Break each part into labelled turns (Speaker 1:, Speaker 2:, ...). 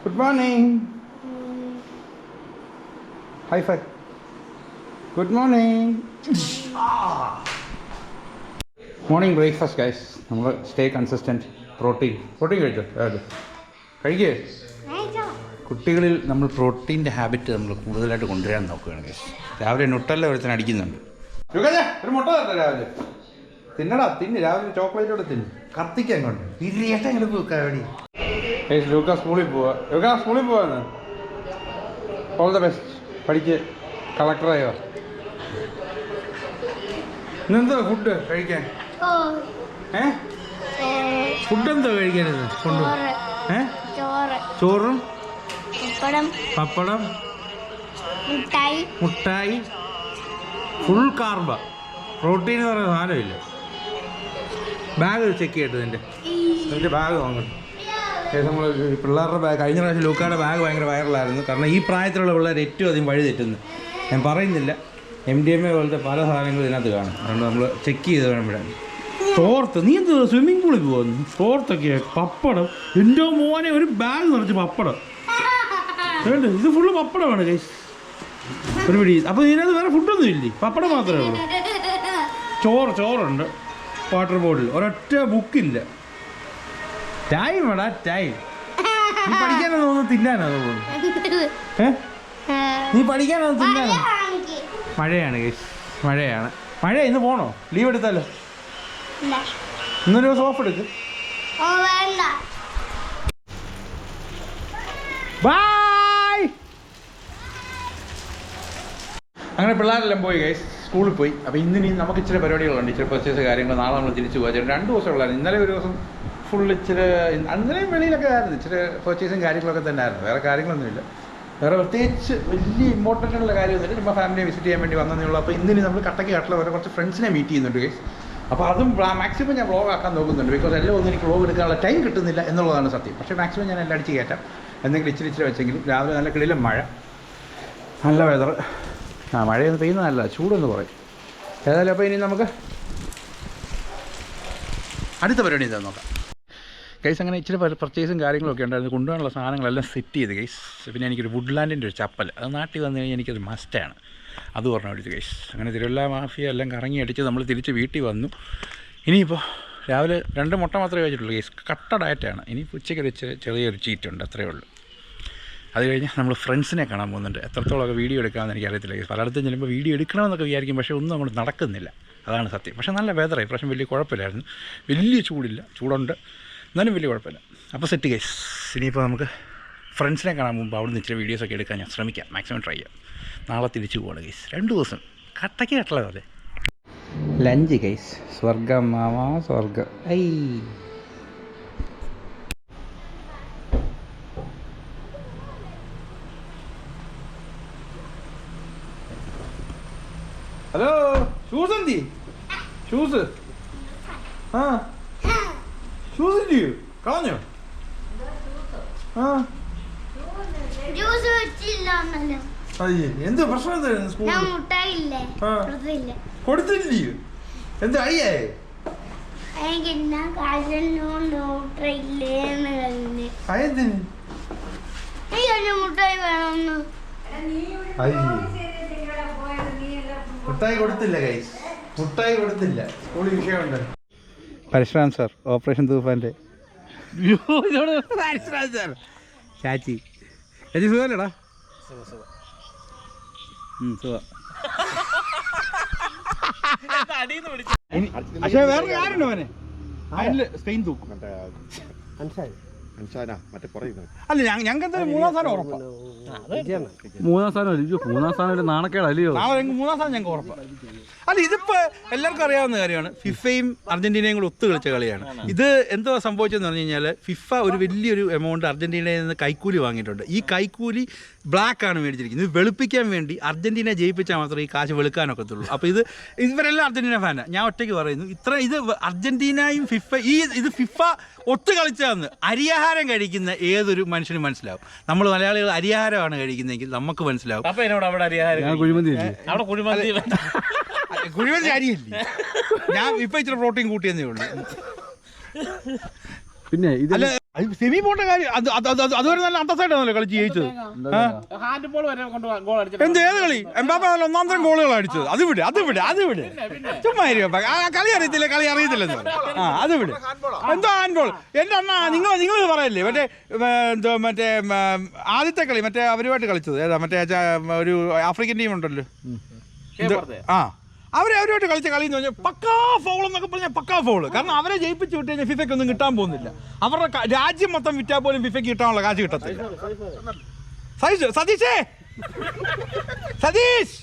Speaker 1: Good morning. High five. Good morning. Morning breakfast, guys. Stay consistent. Protein കഴിച്ചോ? കഴിക്കേ. കുട്ടികളിൽ നമ്മൾ പ്രോട്ടീൻ്റെ ഹാബിറ്റ് നമ്മൾ കൂടുതലായിട്ട് കൊണ്ടുവരാൻ നോക്കുകയാണ് ഗൈസ്. രാവിലെ നുട്ടല്ല ഒരുത്തിന് അടിക്കുന്നുണ്ട്. ഒരു മുട്ട തരട്ടെ രാവിലെ? തിന്നടാ, തിന്ന്. രാവിലെ ചോക്ലേറ്റോടെ തിന്ന്. കത്തിക്കാൻ കൊണ്ട് ഇല്ലേട്ട എങ്ങനെ പോക്കാടി. ലൂക്ക സ്കൂളിൽ പോവാന്ന്. All the best. പഠിക്ക്, കളക്ടറായോ. ഇന്നെന്താ ഫുഡ് കഴിക്കാൻ? ഫുഡ് എന്താ കഴിക്കാനത് കൊണ്ടു? ചോറും പപ്പടം മുട്ടായി ഫുൾ കാർബ. പ്രോട്ടീൻ എന്ന് പറയുന്ന സാധനമില്ല. ബാഗ് ചെക്ക് ചെയ്യട്ടെ എൻ്റെ ബാഗ് വാങ്ങണം. നമ്മൾ പിള്ളേരുടെ ബാഗ്, കഴിഞ്ഞ പ്രാവശ്യം ലൂക്കയുടെ ബാഗ് ഭയങ്കര വൈറലായിരുന്നു. കാരണം ഈ പ്രായത്തിലുള്ള പിള്ളേർ ഏറ്റവും അധികം വഴി തെറ്റുന്നു. ഞാൻ പറയുന്നില്ല, MDMA പോലത്തെ പല സാധനങ്ങളും ഇതിനകത്ത് കാണും. അതുകൊണ്ട് നമ്മൾ ചെക്ക് ചെയ്ത് വേണം വിടാൻ. തോർത്ത്, നീ എന്ത് സ്വിമ്മിംഗ് പൂളിൽ പോകുന്നു? തോർത്തൊക്കെ പപ്പടം. എൻ്റെ മോനെ ഒരു ബാഗ് നിറച്ച് പപ്പടം. വേണ്ട, ഇത് ഫുള്ള് പപ്പടമാണ് ഗൈസ്. ഒരു പിടി. അപ്പോൾ ഇതിനകത്ത് വേറെ ഫുഡൊന്നും ഇല്ലേ? പപ്പടം മാത്രമേ ഉള്ളൂ. ചോറുണ്ട്, വാട്ടർ ബോട്ടിൽ, ഒരൊറ്റ ബുക്കില്ല. ടൈം എടാ ടൈം. നീ പഠിക്കാനോ തോന്നുന്നു തിന്നാനോ തോന്നുന്നു? നീ പഠിക്കാനോ തിന്നാനോ? മഴയാണ് ഗൈസ്, മഴയാണ്. മഴ ഇന്ന് പോണോ? ലീവ് എടുത്താലോ? ഇന്നൊരു ദിവസം ഓഫ് എടുക്ക്. ബൈ. അങ്ങനെ പിള്ളേരെല്ലാം പോയി ഗൈസ്, സ്കൂളിൽ പോയി. അപ്പോൾ ഇന്നിനി നമുക്ക് ഇച്ചിരി പരിപാടികളുണ്ട്, ഇച്ചിരി പർച്ചേസ് കാര്യങ്ങൾ. നാളെ നമ്മൾ തിരിച്ചു പോകാം. 2 ദിവസം ഉള്ളായിരുന്നു. ഇന്നലെ ഒരു ദിവസം ഫുൾ ഇച്ചിരി, അന്നേരം വെളിയിലൊക്കെ ആയിരുന്നു. ഇച്ചിരി പർച്ചേസും കാര്യങ്ങളൊക്കെ തന്നെ ആയിരുന്നു. വേറെ കാര്യങ്ങളൊന്നുമില്ല. വേറെ പ്രത്യേകിച്ച് വലിയ ഇമ്പോർട്ടൻ്റ് ഉള്ള കാര്യമൊന്നുമില്ല. നമ്മൾ ഫാമിലിയെ വിസിറ്റ് ചെയ്യാൻ വേണ്ടി വന്നതേ ഉള്ളൂ. അപ്പോൾ ഇന്നിനി നമ്മൾ കട്ടക്ക് വരെ കുറച്ച് ഫ്രണ്ട്സിനെ മീറ്റ് ചെയ്യുന്നുണ്ട് ഗൈസ്. അപ്പോൾ അതും മാക്സിമം ഞാൻ വ്ളോഗ് ആക്കാൻ നോക്കുന്നുണ്ട്. ബിക്കോസ് എല്ലാം ഒന്നും എനിക്ക് വ്ളോഗ് എടുക്കാനുള്ള ടൈം കിട്ടുന്നില്ല എന്നുള്ളതാണ് സത്യം. പക്ഷേ മാക്സിമം ഞാൻ എല്ലാം അടിച്ച് കയറ്റാം. എന്തെങ്കിലും ഇച്ചിരി വെച്ചെങ്കിലും. രാവിലെ നല്ല കിളിയിലും മഴ, നല്ല വെതർ. മഴയൊന്നും പെയ്യുന്നതല്ല, ചൂടൊന്ന് കുറയും. ഏതായാലും അപ്പോൾ ഇനി നമുക്ക് അടുത്ത പരിപാടി എന്താ നോക്കാം ഗൈസ്. അങ്ങനെ ഇച്ചിരി പർച്ചേസും കാര്യങ്ങളൊക്കെ ഉണ്ടായിരുന്നു. കൊണ്ടുപോകാനുള്ള സാധനങ്ങളെല്ലാം സെറ്റ് ചെയ്ത് ഗൈസ്. പിന്നെ എനിക്കൊരു വുഡ്ലാൻഡിൻ്റെ ഒരു ചപ്പൽ, അത് നാട്ടിൽ വന്നു കഴിഞ്ഞാൽ എനിക്കത് മസ്റ്റാണ്. അത് പറഞ്ഞു കൊടുത്തു ഗൈസ്. അങ്ങനെ തിരുവല്ല മാഫിയ എല്ലാം കറങ്ങി അടിച്ച് നമ്മൾ തിരിച്ച് വീട്ടിൽ വന്നു. ഇനിയിപ്പോൾ രാവിലെ 2 മുട്ട മാത്രമേ കഴിച്ചിട്ടുള്ളൂ ഗൈസ്. കട്ട ഡയറ്റാണ്. ഇനിയിപ്പോൾ ഉച്ചയ്ക്ക് വെച്ച് ചെറിയൊരു ചീറ്റുണ്ട്, അത്രയേ ഉള്ളൂ. അത് കഴിഞ്ഞ് നമ്മൾ ഫ്രണ്ട്സിനെ കാണാൻ പോകുന്നുണ്ട്. എത്രത്തോളമൊക്കെ വീഡിയോ എടുക്കാമെന്ന് എനിക്കറിയത്തില്ല ഗൈസ്. പലയിടത്തും ചിലപ്പോൾ വീഡിയോ എടുക്കണമെന്നൊക്കെ വിചാരിക്കും, പക്ഷേ ഒന്നും അങ്ങോട്ട് നടക്കുന്നില്ല. അതാണ് സത്യം. പക്ഷേ നല്ല വെതറായി. പ്രശ്നം വലിയ കുഴപ്പമില്ലായിരുന്നു. വലിയ ചൂടില്ല, ചൂടുണ്ട്, എന്നാലും വലിയ കുഴപ്പമില്ല. അപ്പോൾ സെറ്റ് ഗൈസ്. ഇനിയിപ്പോൾ നമുക്ക് ഫ്രണ്ട്സിനെ കാണാൻ പോകുമ്പോൾ അവിടെ നിന്ന് ഇച്ചിരി വീഡിയോസൊക്കെ എടുക്കാൻ ഞാൻ ശ്രമിക്കാം, മാക്സിമം ട്രൈ ചെയ്യാം. നാളെ തിരിച്ചു പോകണം ഗൈസ്. 2 ദിവസം കട്ടയ്ക്ക് കട്ടല പോലെ. ലഞ്ച് ഗൈസ്, സ്വർഗം മാമാ സ്വർഗം. ഐ ഹലോ, ഷൂസ് എന്തി? ഷൂസ് ഷൂസ് ഇല്ലയോ? കളഞ്ഞോ? എന്ത് പ്രശ്നം കൊടുത്തില്ലയോ? എന്ത് അയ്യേ? മുട്ടായി കൊടുത്തില്ല ഗൈസ്, മുട്ടായി കൊടുത്തില്ല. സ്കൂളിൽ വിഷയമുണ്ട്. പരശുറാം സാർ, ഓപ്പറേഷൻ തൂഫാൻ്റെ ചാച്ചി. ചേച്ചി സുഖമല്ലേടാ? പക്ഷേ വേറെ കാര്യമുണ്ടോ അവനെ? അതിൽ സ്പെയിൻ തൂക്കും. അല്ല, ഞങ്ങൾക്ക് എന്തായാലും 3-ാം സ്ഥാനം ഉറപ്പാണ്. 3-ാം സ്ഥാനം നാണക്കേടല്ലയോ? 3-ാം സ്ഥാനം ഞങ്ങൾക്ക് ഉറപ്പാണ്. അല്ല, ഇതിപ്പോൾ എല്ലാവർക്കും അറിയാവുന്ന കാര്യമാണ്. ഫിഫയും അർജന്റീനയും കൂടെ ഒത്തു കളിച്ച കളിയാണ് ഇത്. എന്തോ സംഭവിച്ചതെന്ന് പറഞ്ഞു കഴിഞ്ഞാൽ, ഫിഫ ഒരു വലിയൊരു എമൗണ്ട് അർജന്റീനയിൽ നിന്ന് കൈക്കൂലി വാങ്ങിയിട്ടുണ്ട്. ഈ കൈക്കൂലി ബ്ലാക്കാണ് മേടിച്ചിരിക്കുന്നത്. ഇത് വെളുപ്പിക്കാൻ വേണ്ടി അർജന്റീന ജയിപ്പിച്ചാൽ മാത്രമേ ഈ കാശ് വെളുക്കാനൊക്കത്തുള്ളൂ. അപ്പോൾ ഇവരെല്ലാം അർജന്റീന ഫാനാണ്. ഞാൻ ഒറ്റയ്ക്ക് പറയുന്നു, ഇത് അർജന്റീനയും ഇത് ഫിഫ ഒത്തു കളിച്ചാന്ന് അരിയാഹാരം കഴിക്കുന്ന ഏതൊരു മനുഷ്യനും മനസ്സിലാവും. നമ്മൾ മലയാളികൾ അരിയാഹാരമാണ് കഴിക്കുന്നതെങ്കിൽ നമുക്ക് മനസ്സിലാവും. കുഴിമന്തി അരിയില്ലേ? ഞാൻ ഇപ്പൊ ഇച്ചിരി പ്രോട്ടീൻ കൂട്ടിയെന്നേ ഉള്ളൂ. പിന്നെ സെമി പോണ്ട കാര്യം അതുവരെ നല്ല അന്തസ്സായിട്ടാണല്ലോ കളിച്ച് ജയിച്ചത്. എന്ത് ഏത് കളി എംബാപ്പെ ഒന്നാം തരം ഗോളുകൾ അടിച്ചത്. അത് വിട് ചുമ്മാ കളി അറിയത്തില്ലെന്ന്. അത് വിട്. എന്തോ ഹാൻഡ്ബോൾ എന്റെ അണ്ണ നിങ്ങൾ പറയല്ലേ മറ്റേ ആദ്യത്തെ കളി മറ്റേ അവരുമായിട്ട് കളിച്ചത് ഏതാ മറ്റേ ഒരു ആഫ്രിക്കൻ ടീം ഉണ്ടല്ലോ. അവരുമായിട്ട് കളിച്ച കളി എന്ന് പറഞ്ഞാൽ പക്കാ ഫൗൾ എന്നൊക്കെ പറഞ്ഞാൽ പക്കാ ഫൗള്. കാരണം അവരെ ജയിപ്പിച്ച് വിട്ട് കഴിഞ്ഞാൽ ഫിഫയ്ക്ക് ഒന്നും കിട്ടാൻ പോകുന്നില്ല. അവരുടെ രാജ്യം മൊത്തം വിറ്റാൽ പോലും ഫിഫയ്ക്ക് കിട്ടാനുള്ള കാശ് കിട്ടത്തില്ല. സതീഷ്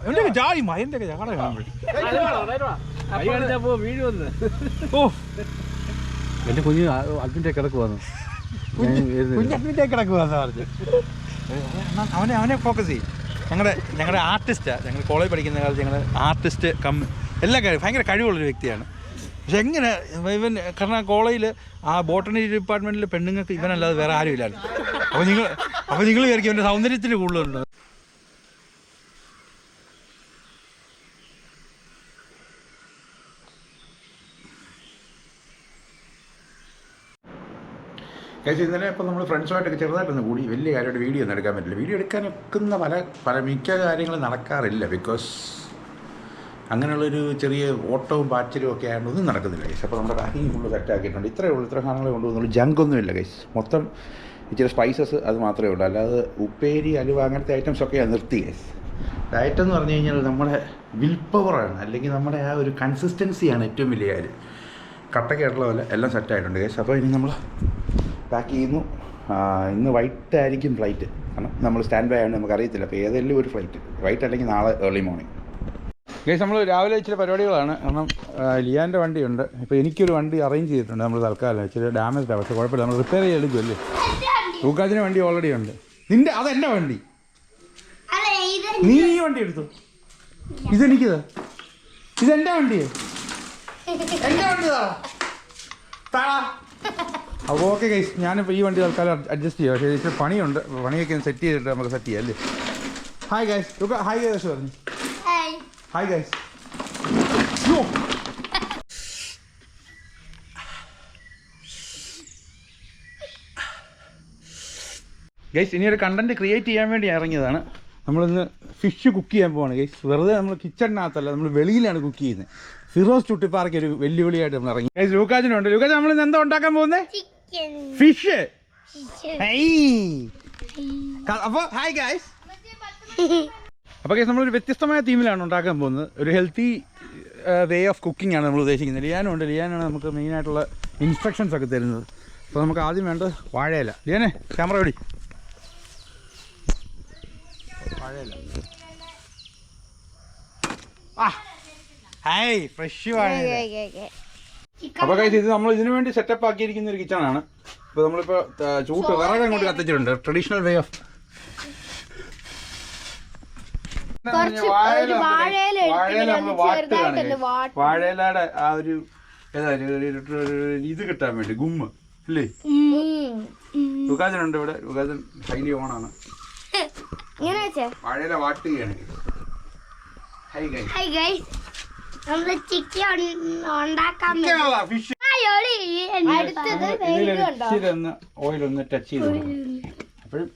Speaker 1: എന്റെ ജായി മയന്റെ ഒക്കെ ജാട കാണുമ്പോൾ
Speaker 2: എന്റെ കുഞ്ഞ് അൽപ്പിന്റെ കിടക്കുവാന്ന്
Speaker 1: പറഞ്ഞു. അവനെ ഫോക്കസ് ചെയ്യും. ഞങ്ങളുടെ ആർട്ടിസ്റ്റാണ്. ഞങ്ങൾ കോളേജ് പഠിക്കുന്ന കാലത്ത് ഞങ്ങളുടെ ആർട്ടിസ്റ്റ് എല്ലാ കാര്യം ഭയങ്കര കഴിവുള്ളൊരു വ്യക്തിയാണ്. പക്ഷെ എങ്ങനെ കാരണം കോളേജിൽ ആ ബോട്ടണി ഡിപ്പാർട്ട്മെൻറ്റിൽ പെണ്ണുങ്ങൾക്ക് ഇവനല്ലാതെ വേറെ ആരും ഇല്ലായിരുന്നു. അപ്പോൾ നിങ്ങൾ വിചാരിക്കും ഇവൻ്റെ സൗന്ദര്യത്തിൽ കൂടുതലുണ്ട്. കഴിച്ച് ഇന്നലെ ഇപ്പോൾ നമ്മൾ ഫ്രണ്ട്സുമായിട്ടൊക്കെ ചെറുതായിട്ടൊന്ന് കൂടി വലിയ കാര്യമായിട്ട് വീഡിയോ ഒന്നും എടുക്കാൻ പറ്റില്ല. വീഡിയോ എടുക്കാൻ ഒക്കുന്ന പല മിക്ക കാര്യങ്ങളും നടക്കാറില്ല. ബിക്കോസ് അങ്ങനെയുള്ളൊരു ചെറിയ ഓട്ടവും പാച്ചിലും ഒക്കെ ആയതുകൊണ്ട് ഒന്നും നടക്കുന്നില്ല ഗൈസ്. അപ്പോൾ നമ്മുടെ പാക്കിങ് ഫുള്ള് സെറ്റാക്കിയിട്ടുണ്ട്. ഇത്രയേ ഉള്ളൂ. ഇത്ര സാധനങ്ങളെ കൊണ്ടുപോകുന്നുള്ളൂ. ജങ്കൊന്നുമില്ല ഗൈസ്. മൊത്തം ഇച്ചിരി സ്പൈസസ് അത് മാത്രമേ ഉള്ളൂ. അല്ലാതെ ഉപ്പേരി അലുവ അങ്ങനത്തെ ഐറ്റംസൊക്കെ നിർത്തി ഗൈസ്. ഡയറ്റ് എന്ന് പറഞ്ഞു കഴിഞ്ഞാൽ നമ്മുടെ വിൽ പവറാണ്, അല്ലെങ്കിൽ നമ്മുടെ ആ ഒരു കൺസിസ്റ്റൻസിയാണ് ഏറ്റവും വലിയ കാര്യം. കട്ടക്കായിട്ടുള്ള പോലെ എല്ലാം സെറ്റായിട്ടുണ്ട് ഗൈസ്. അപ്പോൾ ഇനി നമ്മൾ പാക്ക് ചെയ്യുന്നു. ഇന്ന് വൈകിട്ട് ആയിരിക്കും ഫ്ലൈറ്റ്. കാരണം നമ്മൾ സ്റ്റാൻഡ് ബൈ ആയതുകൊണ്ട് നമുക്കറിയത്തില്ല. അപ്പോൾ ഏതെങ്കിലും ഒരു ഫ്ലൈറ്റ് വൈകിട്ട് അല്ലെങ്കിൽ നാളെ ഏർലി മോർണിംഗ്. ഗൈസ് നമ്മൾ രാവിലെ ഇച്ചിരി പരിപാടികളാണ്. കാരണം ലിയാൻ്റെ വണ്ടിയുണ്ട്. ഇപ്പോൾ എനിക്കൊരു വണ്ടി അറേഞ്ച് ചെയ്തിട്ടുണ്ട് നമ്മൾ തൽക്കാലം. ഇച്ചിരി ഡാമേജ്ഡാണ്, പക്ഷേ കുഴപ്പമില്ല, നമ്മൾ റിപ്പയർ ചെയ്തെടുക്കുമല്ലേ. ലൂക്കാജിന് വണ്ടി ഓൾറെഡി ഉണ്ട്. നിൻ്റെ അതെൻ്റെ വണ്ടി, നീ ഈ വണ്ടി എടുത്തു. ഇതെനിക്കിതാ, ഇതെൻ്റെ വണ്ടിയെ, എൻ്റെ വണ്ടിതാ താ. അപ്പോൾ ഓക്കെ ഗൈസ്, ഞാനിപ്പോൾ ഈ വണ്ടി തൽക്കാലം അഡ്ജസ്റ്റ് ചെയ്യാം. പക്ഷേ ഇച്ചിരി പണിയുണ്ട്. പണിയൊക്കെ സെറ്റ് ചെയ്തിട്ട് നമുക്ക് സെറ്റ് ചെയ്യാം അല്ലേ. Hi guys. Luka hi guys പറഞ്ഞു. Hi guys. ഗൈസ് ഇനി ഒരു കണ്ടന്റ് ക്രിയേറ്റ് ചെയ്യാൻ വേണ്ടി ഇറങ്ങിയതാണ്. നമ്മളിന്ന് ഫിഷ് കുക്ക് ചെയ്യാൻ പോവാണ് ഗൈസ്. വെറുതെ നമ്മൾ കിച്ചണിനകത്തല്ല, നമ്മൾ വെളിയിലാണ് കുക്ക് ചെയ്യുന്നത്. ഫിറോസ് ചുട്ടിപ്പാറയ്ക്ക് ഒരു വെല്ലുവിളിയായിട്ട് നമ്മൾ ഇറങ്ങി ഗൈസ്. ലൂക്കാജിനുണ്ട്. ലൂക്കാജ് നമ്മൾ ഇന്ന് എന്താ ഉണ്ടാക്കാൻ പോകുന്നത്? ഫിഷ്. അപ്പോൾ ഹായ് ഗൈസ്. അപ്പോൾ ഗൈസ് നമ്മളൊരു വ്യത്യസ്തമായ തീമിലാണ് ഉണ്ടാക്കാൻ പോകുന്നത്. ഒരു ഹെൽത്തി വേ ഓഫ് കുക്കിംഗ് ആണ് നമ്മൾ ഉദ്ദേശിക്കുന്നത്. ലിയാനുണ്ട്. ലിയാനാണ് നമുക്ക് മെയിനായിട്ടുള്ള ഇൻസ്ട്രക്ഷൻസ് ഒക്കെ തരുന്നത്. അപ്പോൾ നമുക്ക് ആദ്യം വേണ്ടത് വാഴയില. ലിയാനെ ക്യാമറ ഓടി. വാഴയില. ഹായ് ഫ്രഷ് വാഴയില. അപ്പോൾ ഗൈസ് ഇത് നമ്മൾ ഇതിനു വേണ്ടി സെറ്റപ്പ് ആക്കിയിരിക്കുന്ന ഒരു കിച്ചണാണ്. ഇപ്പോൾ നമ്മളിപ്പോൾ ചൂട്ട് വിറക് അങ്ങോട്ട് കത്തിച്ചിട്ടുണ്ട്. ട്രഡീഷണൽ വേ ഓഫ് വാഴയിലയുടെ ആ ഒരു ഇത് കിട്ടാൻ വേണ്ടി ഗുമ്മ് അല്ലേ. യുഗാജനുണ്ട് ഇവിടെ. യുഗാജൻ ഹൈലി ഓണാണ്. വാഴയില വാട്ടുകയാണ്. ഇതിലൊന്ന് ഓയിലൊന്ന് ടച്ച് ചെയ്ത് അപ്പോഴും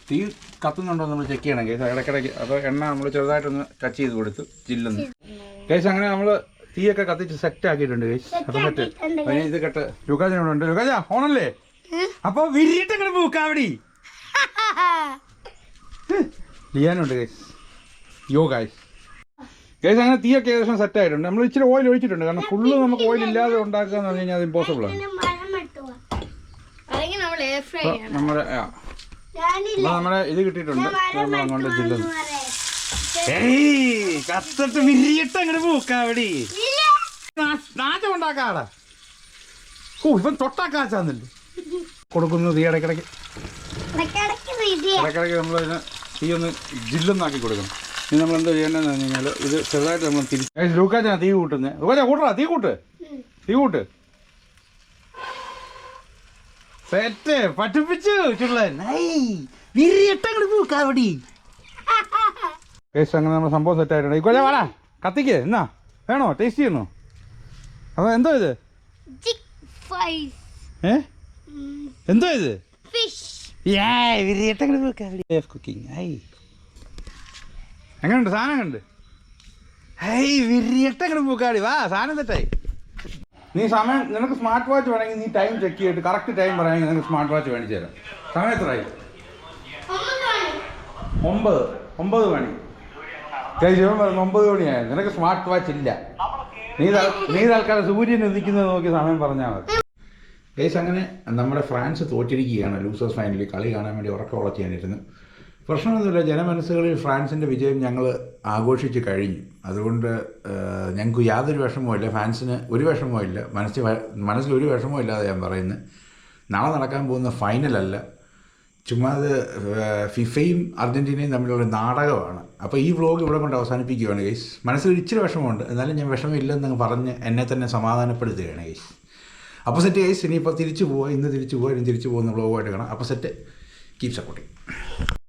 Speaker 1: തീ കത്തുന്നുണ്ടോ നമ്മൾ ചെക്ക് ചെയ്യണം കേസ് ഇടയ്ക്കിടയ്ക്ക്. അപ്പോൾ എണ്ണ നമ്മൾ ചെറുതായിട്ടൊന്ന് ടച്ച് ചെയ്ത് കൊടുത്ത് ചില്ലുന്നു കേസ്. അങ്ങനെ നമ്മൾ തീയൊക്കെ കത്തിച്ച് സെറ്റ് ആക്കിയിട്ടുണ്ട് കേസ്. അപ്പോൾ സെറ്റ് അതിന് ഇത് കെട്ട്. ലുക്കാജിനോടുണ്ട്. ലുക്കാജ ഓണല്ലേ? അപ്പോൾ വിരിയിട്ടങ്ങനെ പൂക്കാവടി. ലിയാനുണ്ട് കേസ്. Yo guys. കേസ് അങ്ങനെ തീയൊക്കെ ഏകദേശം സെറ്റ് ആയിട്ടുണ്ട്. നമ്മൾ ഇച്ചിരി ഓയിൽ ഒഴിച്ചിട്ടുണ്ട്. കാരണം ഫുള്ള് നമുക്ക് ഓയിൽ ഇല്ലാതെ ഉണ്ടാക്കുക എന്ന് പറഞ്ഞു കഴിഞ്ഞാൽ അത് ഇമ്പോസിബിൾ ആണ്. നമ്മുടെ ഇത് കിട്ടിയിട്ടുണ്ട്. നമ്മൾ അങ്ങോട്ട് ജില്ലുന്നു. കത്തിട്ട് വിരിയിട്ട് അങ്ങനെ പൂക്കാവടി. നാശം ഉണ്ടാക്കാടാ. ഓ ഇവൻ തൊട്ടാക്കാച്ചാന്നില്ല കൊടുക്കുന്നു തീ. ഇടയ്ക്കിടയ്ക്ക് നമ്മളതിന് തീ ഒന്ന് ജില്ലൊന്നാക്കി കൊടുക്കണം. ഇനി നമ്മൾ എന്താ ചെയ്യേണ്ടതെന്ന് പറഞ്ഞു കഴിഞ്ഞാൽ ഇത് ചെറുതായിട്ട് നമ്മൾ തിരിച്ച് ലൂക്കാച്ചാ തീ കൂട്ടുന്നത്. ലൂക്കാച്ചാ കൂട്ടറാ, തീ കൂട്ട്, തീ കൂട്ട്. സെറ്റ് പഠിപ്പിച്ചു പൂക്കാവടി. കേസ് അങ്ങനെ നമ്മൾ സംഭവം സെറ്റ് ആയിട്ടുണ്ട്. ഇക്കൊല്ല വാടാ കത്തിക്ക്. എന്നാ വേണോ? ടേസ്റ്റ് ചെയ്യുന്നു. അപ്പോൾ എന്തോ ഇത് ഏ എന്തോ ഇത്
Speaker 3: ഫിഷ്.
Speaker 1: കുക്കിംഗ് എങ്ങനെയുണ്ട് സാധനം കണ്ട് വിരിയട്ടങ്ങനെ പൂക്കാടി വാ സാധനം തെറ്റായി. നീ സമയം നിനക്ക് സ്മാർട്ട് വാച്ച് വേണമെങ്കിൽ നീ ടൈം ചെക്ക് ചെയ്തിട്ട് കറക്റ്റ് ടൈം പറയുമെങ്കിൽ നിനക്ക് സ്മാർട്ട് വാച്ച് മേടിച്ചു തരാം. സമയം എത്രയായി? 9 മണി. ശിവൻ പറഞ്ഞു 9 മണിയായിരുന്നു. നിനക്ക് സ്മാർട്ട് വാച്ച് ഇല്ല. നീ തൽക്കാലം സൂര്യൻ ഉദിക്കുന്നത് നോക്കി സമയം പറഞ്ഞാൽ മതി. ഗൈസ്, അങ്ങനെ നമ്മുടെ ഫ്രാൻസ് തോറ്റിരിക്കുകയാണ്. ലൂസേഴ്സ് ഫൈനലിൽ കളി കാണാൻ വേണ്ടി ഉറക്കമുള്ള ചെയ്യാനിരുന്നു. പ്രശ്നമൊന്നുമില്ല. ജനമനസ്സുകളിൽ ഫ്രാൻസിൻ്റെ വിജയം ഞങ്ങൾ ആഘോഷിച്ച് കഴിഞ്ഞു. അതുകൊണ്ട് ഞങ്ങൾക്ക് യാതൊരു വിഷമവുമില്ല. ഫാൻസിന് ഒരു വിഷമവുമില്ല. മനസ്സിൽ ഒരു വിഷമവും ഇല്ലാതെ ഞാൻ പറയുന്നത്. നാളെ നടക്കാൻ പോകുന്ന ഫൈനലല്ല, ചുമ്മാ അത് ഫിഫയും അർജൻറ്റീനയും തമ്മിലുള്ള നാടകമാണ്. അപ്പോൾ ഈ വ്ലോഗ് ഇവിടെ കൊണ്ട് അവസാനിപ്പിക്കുകയാണ് ഗൈസ്. മനസ്സിൽ ഇച്ചിരി വിഷമമുണ്ട്, എന്നാലും ഞാൻ വിഷമമില്ലെന്ന് പറഞ്ഞ് എന്നെ തന്നെ സമാധാനപ്പെടുത്തുകയാണ് ഗൈസ്. അപ്പോൾ സെറ്റ് ഗൈസ്. ഇനിയിപ്പോൾ തിരിച്ചു പോവുക, ഇന്ന് തിരിച്ചു പോവുക, ഇനി തിരിച്ചു പോകുന്ന വ്ലോഗായിട്ട് കാണാം. അപ്പോൾ സെറ്റ്. Keep supporting.